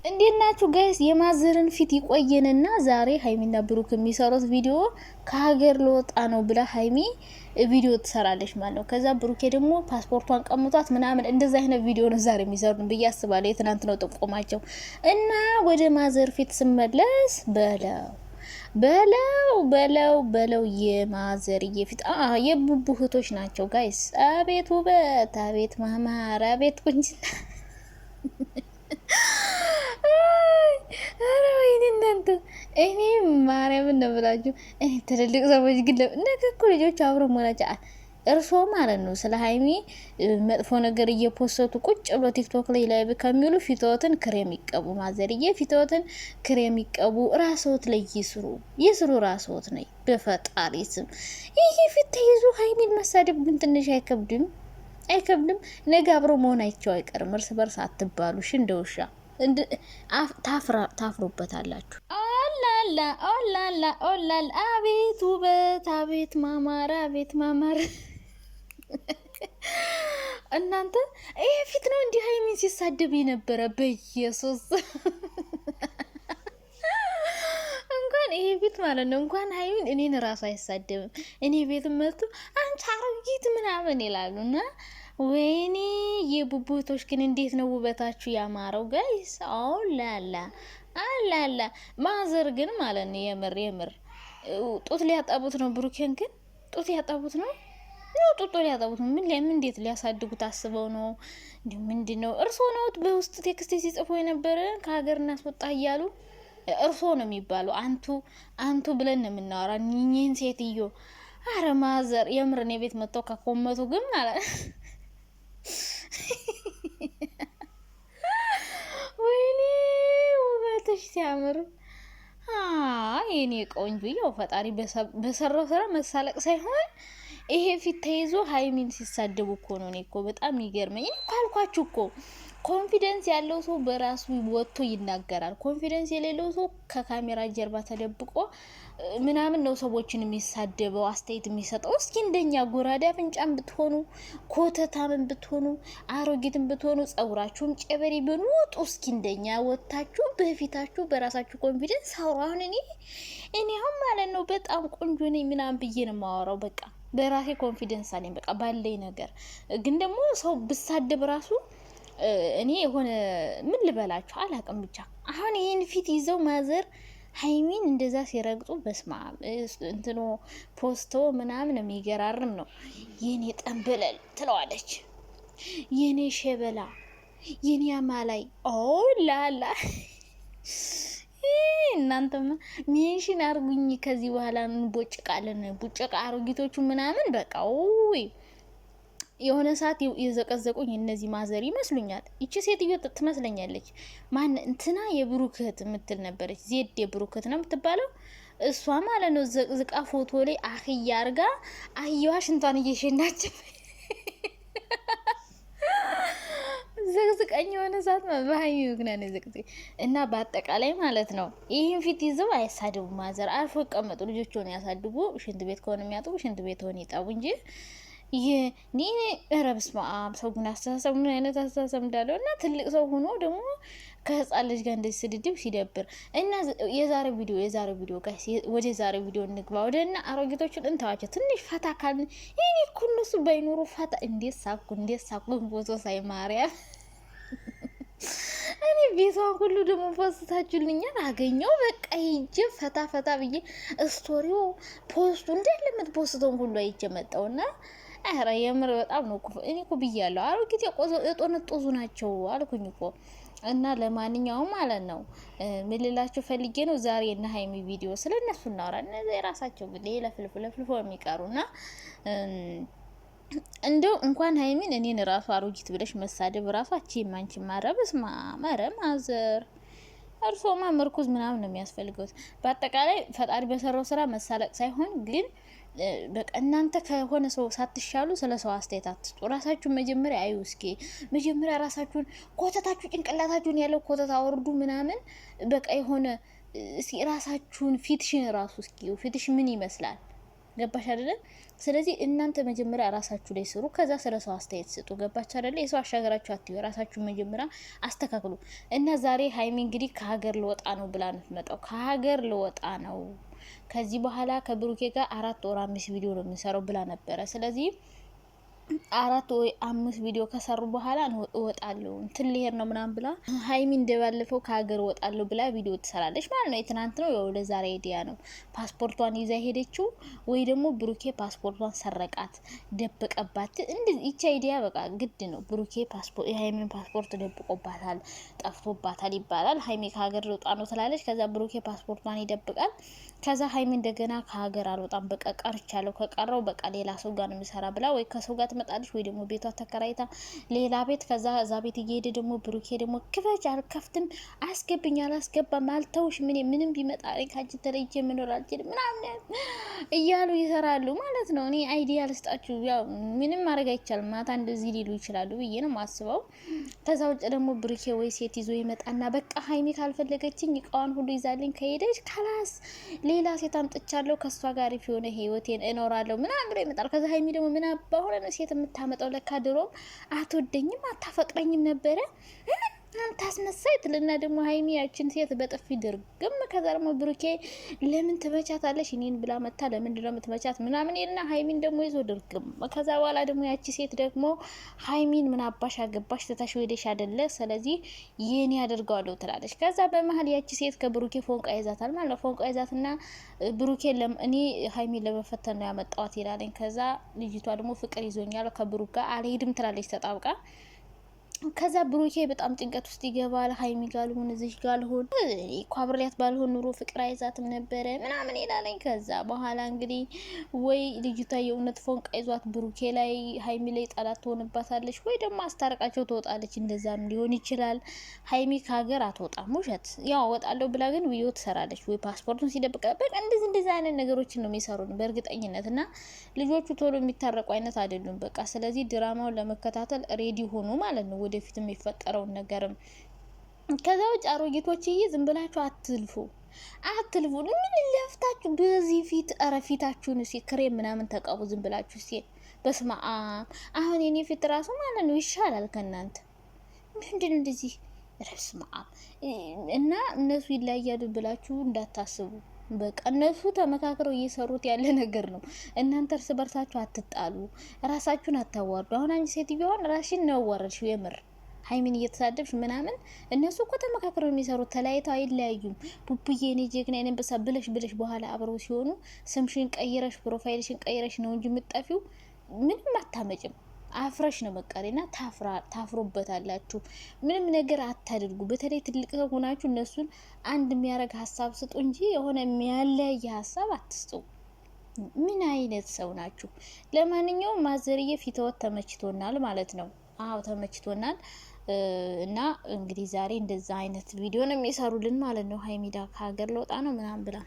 እንዴት ናችሁ ጋይስ? የማዘርን ፊት ይቆየንና ዛሬ ሀይሚና ብሩክ የሚሰሩት ቪዲዮ ከሀገር ለወጣ ነው ብላ ሀይሚ ቪዲዮ ትሰራለች ማለት ነው። ከዛ ብሩኬ ደግሞ ፓስፖርቷን ቀምጧት ምናምን እንደዛ አይነት ቪዲዮ ነው ዛሬ የሚሰሩን ብዬ አስባለሁ። የትናንት ነው ጥቆማቸው እና ወደ ማዘር ፊት ስመለስ በለው የማዘር የፊት የቡቡ እህቶች ናቸው ጋይስ። አቤት ውበት፣ አቤት ማማር፣ አቤት ቁንጅና አረ ወይኔ እናንተ እኔ ማርያምን ነው ብላችሁ እኔ ትልልቅ ሰዎች ግን ነገ እኮ ልጆች አብሮ መሆናቸው እርሶ ማለት ነው ስለ ሀይሚ መጥፎ ነገር እየፖሰቱ ቁጭ ብሎ ቲክቶክ ላይ ከሚውሉ ፊትወትን ክሬም ይቀቡ። ማዘርዬ ፊትወትን ክሬም ይቀቡ። ራስዎት ላይ ይስሩ ራስዎት ነይ በፈጣሪ ስም። ይሄ ፊት ተይዞ ሀይሚን መሳደብ ግን ትንሽ አይከብድም? ነገ አብሮ መሆናቸው አይቀርም። እርስ በርስ አትባሉ እንደ ውሻ ታፍሩበታላችሁ። ኦላላ አቤት ውበት፣ አቤት ማማር፣ አቤት ማማር። እናንተ ይሄ ፊት ነው እንዲህ ሀይሚን ሲሳደብ የነበረ በኢየሱስ እንኳን ይሄ ፊት ማለት ነው እንኳን ሀይሚን እኔን ራሱ አይሳደብም። እኔ ቤት መጥቶ አንቺ አሮጊት ምናምን ይላሉ እና ወይኔ የቡቡቶች ግን እንዴት ነው ውበታችሁ ያማረው ጋይስ! አላላ ማዘር ግን ማለት ነው የምር ጡት ሊያጠቡት ነው። ብሩኬን ግን ጡት ያጠቡት ነው ጡጦ ሊያጠቡት ነው። ለምን እንዴት ሊያሳድጉት አስበው ነው? እንዴ ምንድነው? እርሶ ነው በውስጥ ቴክስት ሲጽፉ የነበረ ከሀገር እናስወጣ እያሉ እርሶ ነው የሚባለው። አንቱ ብለን ነው የምናወራ እኚህን ሴትዮ። አረ ማዘር የምርን የቤት መጥተው ከኮመቱ ግን ማለት ወይኔ ውበትሽ ሲያምር የኔ ቆንጆ። ያው ፈጣሪ በሰራው ስራ መሳለቅ ሳይሆን ይሄ ፊት ተይዞ ሀይሚን ሲሳደቡ እኮ ነው። እኔ እኮ በጣም ይገርመኝ። እኔ ካልኳችሁ እኮ ኮንፊደንስ ያለው ሰው በራሱ ወጥቶ ይናገራል። ኮንፊደንስ የሌለው ሰው ከካሜራ ጀርባ ተደብቆ ምናምን ነው ሰዎችን የሚሳደበው አስተያየት የሚሰጠው። እስኪ እንደኛ ጎራዳ አፍንጫም ብትሆኑ ኮተታምን ብትሆኑ አሮጊትን ብትሆኑ ጸጉራችሁም ጨበሬ ብንወጡ እስኪ እንደኛ ወጥታችሁ በፊታችሁ በራሳችሁ ኮንፊደንስ አውራውን። እኔ አሁን ማለት ነው በጣም ቆንጆ ነኝ ምናምን ብዬ ነው የማወራው። በቃ በራሴ ኮንፊደንስ አለኝ በቃ ባለኝ ነገር። ግን ደግሞ ሰው ብሳደብ ራሱ እኔ የሆነ ምን ልበላችሁ አላቅም። ብቻ አሁን ይህን ፊት ይዘው ማዘር ሀይሚን እንደዛ ሲረግጡ በስማ እንትኖ ፖስቶ ምናምን የሚገራርም ነው። የኔ ጠንበለል ትለዋለች፣ የኔ ሸበላ፣ የኔ አማላይ። ላላ እናንተማ ሜንሽን አርጉኝ። ከዚህ በኋላ እንቦጭቃለን። ቡጭቃ አሮጊቶቹ ምናምን በቃ የሆነ ሰዓት የዘቀዘቁኝ እነዚህ ማዘር ይመስሉኛል። ይቺ ሴትዮ ትመስለኛለች። ማን እንትና የብሩክ እህት የምትል ነበረች። ዜድ የብሩክ እህት ነው የምትባለው እሷ ማለት ነው። ዘቅዝቃ ፎቶ ላይ አህያ አርጋ አህያዋ ሽንቷን እየሸናች ዘቅዝቀኝ የሆነ ሰዓት በሀይሚ ምክንያት ዘቅዝ እና በአጠቃላይ ማለት ነው ይህን ፊት ይዘው አይሳድቡ። ማዘር አርፎ ይቀመጡ። ልጆች ሆነ ያሳድጉ። ሽንት ቤት ከሆነ የሚያጥቡ ሽንት ቤት ሆነ ይጣቡ እንጂ ይሄ ረብስ ማአም ሰው ግን አስተሳሰብ ምን አይነት አስተሳሰብ እንዳለው እና ትልቅ ሰው ሆኖ ደግሞ ከህፃን ልጅ ጋር እንደዚህ ስድድብ ሲደብር እና የዛሬ ቪዲዮ ጋይስ ወደ ዛሬ ቪዲዮ እንግባ። ወደና አሮጊቶቹን እንተዋቸው ትንሽ ፈታ ካልን ይሄ እኮ እነሱ ባይኖሩ ፈታ እንዴት ሳቁ ፎቶ ሳይ ማርያም እኔ ቤቷን ሁሉ ደግሞ ፖስታችሁልኛል አገኘው። በቃ ሂጅ ፈታ ብዬ ስቶሪው ፖስቱ እንዳለ የምትፖስተውን ሁሉ አይቼ መጣውና አረ የምር በጣም ነው እኮ እኔ እኮ ብያለሁ። አሮጊት የጦነጦዙ ናቸው አልኩኝ እኮ። እና ለማንኛውም ማለት ነው ምን ልላችሁ ፈልጌ ነው ዛሬ እና ሀይሚ ቪዲዮ ስለነሱ እናወራ። እነዚህ የራሳቸው እንግዲህ ለፍልፎ የሚቀሩና እንደው እንኳን ሀይሚን እኔን ራሱ አሮጊት ብለሽ መሳደብ ራሱ ማንቺ ማረብስ ማዘር እርሶማ ምርኩዝ ምናምን ነው የሚያስፈልገው። በአጠቃላይ ፈጣሪ በሰራው ስራ መሳለቅ ሳይሆን ግን በቃ እናንተ ከሆነ ሰው ሳትሻሉ ስለ ሰው አስተያየት አትስጡ። ራሳችሁን መጀመሪያ አዩ። እስኪ መጀመሪያ ራሳችሁን ኮተታችሁ ጭንቅላታችሁን ያለው ኮተታ አወርዱ ምናምን በቃ የሆነ እስኪ ራሳችሁን ፊትሽን ራሱ እስኪ ፊትሽ ምን ይመስላል? ገባሽ አይደለ? ስለዚህ እናንተ መጀመሪያ ራሳችሁ ላይ ስሩ፣ ከዛ ስለ ሰው አስተያየት ስጡ። ገባች አይደለ? የሰው አሻገራችሁ አትዩ፣ ራሳችሁ መጀመሪያ አስተካክሉ። እና ዛሬ ሀይሚ እንግዲህ ከሀገር ልወጣ ነው ብላ ነው የምትመጣው። ከሀገር ልወጣ ነው ከዚህ በኋላ ከብሩኬ ጋር 4 ወር 5 ቪዲዮ ነው የምንሰራው ብላ ነበረ። ስለዚህ 4 ወይ 5 ቪዲዮ ከሰሩ በኋላ እወጣለሁ እንትን ልሄድ ነው ምናምን ብላ ሀይሚ እንደባለፈው ከሀገር እወጣለሁ ብላ ቪዲዮ ትሰራለች ማለት ነው። የትናንት ነው የወደ ዛሬ አይዲያ ነው። ፓስፖርቷን ይዛ ሄደችው ወይ ደግሞ ብሩኬ ፓስፖርቷን ሰረቃት ደበቀባት። እንደዚህ ይቺ አይዲያ በቃ ግድ ነው። ብሩኬ የሀይሚን ፓስፖርት ደብቆባታል፣ ጠፍቶባታል ይባላል። ሀይሚ ከሀገር ልወጣ ነው ትላለች። ከዛ ብሩኬ ፓስፖርቷን ይደብቃል። ከዛ ሀይሚ እንደገና ከሀገር አልወጣም በቃ ቀርቻለሁ፣ ከቀረው በቃ ሌላ ሰው ጋር ነው የምሰራ ብላ ወይ ከሰው ጋር ትመጣለች ወይ ደግሞ ቤቷ ተከራይታ ሌላ ቤት። ከዛ እዛ ቤት እየሄደ ደግሞ ብሩኬ ደግሞ ክፈች፣ አልከፍትም፣ አስገብኝ፣ አላስገባም፣ አልተውሽ፣ ምንም ቢመጣ ካንቺ ተለይቼ መኖር አልችልም ምናምን እያሉ ይሰራሉ ማለት ነው። እኔ አይዲያ ልስጣችሁ፣ ያው ምንም ማድረግ አይቻልም። ማታ እንደዚህ ሊሉ ይችላሉ ብዬ ነው ማስበው። ከዛ ውጭ ደግሞ ብሩኬ ወይ ሴት ይዞ ይመጣና በቃ ሀይሚ ካልፈለገችኝ እቃዋን ሁሉ ይዛልኝ ከሄደች ካላስ ሌላ ሴት አምጥቻለሁ ከሷ ጋር አሪፍ የሆነ ህይወቴን እኖራለሁ ምናምን ብሎ ይመጣል። ከዛ ሀይሚ ደግሞ ምን አባሆነ ነው ሴት የምታመጣው? ለካ ድሮም አትወደኝም አታፈቅረኝም ነበረ ታስመሳይ ትልና ደግሞ ሀይሚ ያችን ሴት በጥፊ ድርግም። ከዛ ደግሞ ብሩኬ ለምን ትመቻታለሽ እኔን ብላ መታ ለምንድን ነው የምትመቻት ምናምን ይልና ሀይሚን ደግሞ ይዞ ድርግም። ከዛ በኋላ ደግሞ ያቺ ሴት ደግሞ ሀይሚን ምን አባሽ አገባሽ ትተሽ ሄደሽ አይደለ ስለዚህ ይሄን ያደርገዋለሁ ትላለች። ከዛ በመሀል ያቺ ሴት ከብሩኬ ፎንቃ ይዛታል ማለት ነው። ፎንቃ ይዛትና ብሩኬ እኔ ሀይሚን ለመፈተን ነው ያመጣዋት ይላለኝ። ከዛ ልጅቷ ደግሞ ፍቅር ይዞኛል ከብሩክ ጋር አልሄድም ትላለች ተጣብቃ። ከዛ ብሩኬ በጣም ጭንቀት ውስጥ ይገባል። ሀይሚ ጋልሆን እዚህ ጋልሆን ኳብሪያት ባልሆን ኑሮ ፍቅር አይዛትም ነበረ ምናምን ይላለኝ። ከዛ በኋላ እንግዲህ ወይ ልጅቷ የእውነት ፎንቃ ይዟት ብሩኬ ላይ ሀይሚ ላይ ጠላት ትሆንባታለች፣ ወይ ደግሞ አስታርቃቸው ትወጣለች። እንደዛም ሊሆን ይችላል። ሀይሚ ከሀገር አትወጣም፣ ውሸት ያው ወጣለሁ ብላ ግን ቪዲዮ ትሰራለች፣ ወይ ፓስፖርቱን ሲደብቀበት እንደዚህ አይነት ነገሮችን ነው የሚሰሩን በእርግጠኝነት። እና ልጆቹ ቶሎ የሚታረቁ አይነት አይደሉም በቃ። ስለዚህ ድራማውን ለመከታተል ሬዲ ሆኑ ማለት ነው ወደፊት የሚፈጠረውን ነገርም። ከዛ ውጭ አሮጊቶችዬ ዝም ብላችሁ አትልፉ። ምን ለፍታችሁ በዚህ ፊት ፊታችሁን ክሬም ምናምን ተቀቡ ዝም ብላችሁ በስመ አብ። አሁን የኔ ፊት ራሱ ማለት ነው ይሻላል ከእናንተ ምንድን እንደዚህ በስመ አብ። እና እነሱ ይለያያሉ ብላችሁ እንዳታስቡ። በቃ እነሱ ተመካክረው እየሰሩት ያለ ነገር ነው። እናንተ እርስ በርሳችሁ አትጣሉ፣ ራሳችሁን አታዋርዱ። አሁን አንቺ ሴትዮዋን ራስሽን ነው ያዋረድሽው የምር ሀይሚን እየተሳደብሽ ምናምን። እነሱ እኮ ተመካክረው የሚሰሩት ተለያይተው አይለያዩም። ቡቡዬ እኔ ጀግና እኔ በሳ ብለሽ በኋላ አብረው ሲሆኑ ስምሽን ቀይረሽ ፕሮፋይልሽን ቀይረሽ ነው እንጂ የምትጠፊው ምንም አታመጭም። አፍረሽ ነው መቀሪና ታፍሮበታላችሁ። ምንም ነገር አታድርጉ። በተለይ ትልቅ ሆናችሁ እነሱን አንድ የሚያረግ ሀሳብ ስጡ እንጂ የሆነ የሚያለያየ ሀሳብ አትስጡ። ምን አይነት ሰው ናችሁ? ለማንኛውም ማዘርዬ ፊትወት ተመችቶናል ማለት ነው። አዎ ተመችቶናል። እና እንግዲህ ዛሬ እንደዛ አይነት ቪዲዮ ነው የሚሰሩልን ማለት ነው። ሀይሚዳ ከሀገር ለውጣ ነው ምናምን ብላ